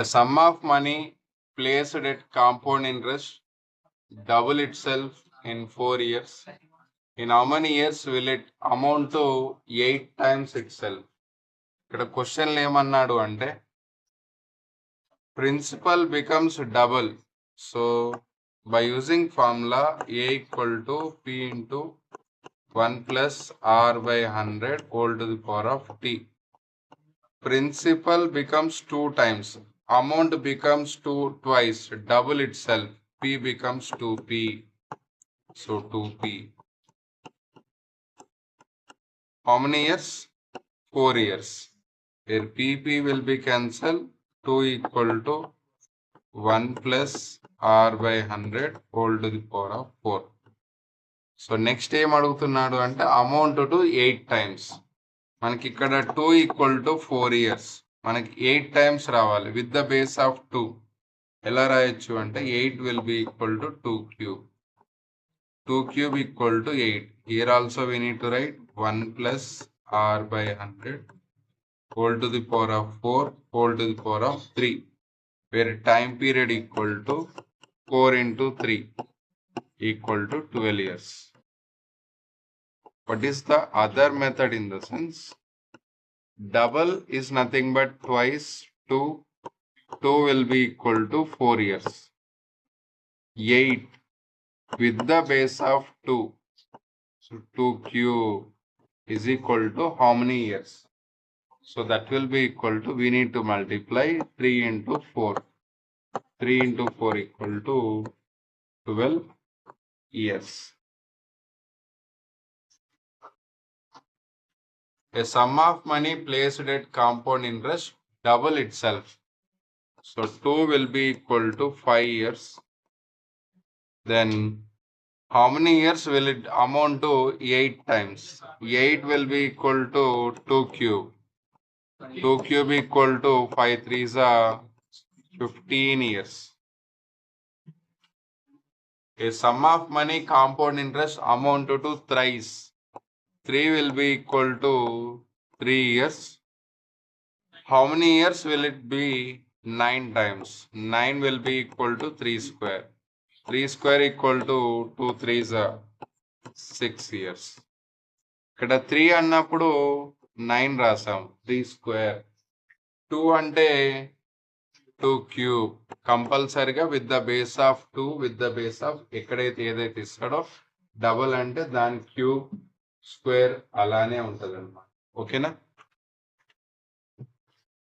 A sum of money placed at compound interest double itself in 4 years. In how many years will it amount to 8 times itself? ఇక్కడ క్వశ్చన్లు ఏమన్నాడు అంటే principal becomes double. So by using formula A equal to P into 1 plus R by 100 whole to the power of T. Principal becomes 2 times. Amount becomes 2 twice. Double itself. P becomes 2P. So 2P. How many years? 4 years. Here PP will be cancelled. 2 equal to 1 plus R by 100 whole to the power of 4. So next ఏం అడుగుతున్నాడు అంటే amount to 8 times. మనకి ఇక్కడ 2 equal to 4 years, మనకి 8 times రావాలి with the base of 2. ఎలా రాయొచ్చు అంటే 8 will be equal to 2 cube. 2 cube equal to 8. Here also we need to write 1 plus r by 100 whole to the power of 4 whole to the power of 3, where time period equal to 4 into 3 equal to 12 years. What is the other method in the sense? Double is nothing but twice 2. 2 will be equal to 4 years. 8 with the base of 2. So 2 cube is equal to how many years? So that will be equal to, we need to multiply 3 into 4. 3 into 4 equal to 12 years. A sum of money placed at compound interest double itself. So 2 will be equal to 5 years. Then how many years will it amount to 8 times? 8 will be equal to 2 cube. 2 cube equal to 5 3s are 15 years. A sum of money compound interest amount to thrice. 3 will be equal to 3 years. How many years will it be? 9 times. 9 will be equal to 3 square. 3 square equal to 2 3s are 6 years. ఇక్కడ 3 అన్నప్పుడు 9 రాసాం, 3 square. 2 అంటే 2 cube. కంపల్సరిగా with the base of 2 with the base of ఎక్కడైతే ఏదైతే ఇస్తాడో double అంటే దాని క్యూబ్ స్క్వేర్ అలానే ఉంటుంది అన్నమాట. ఓకేనా?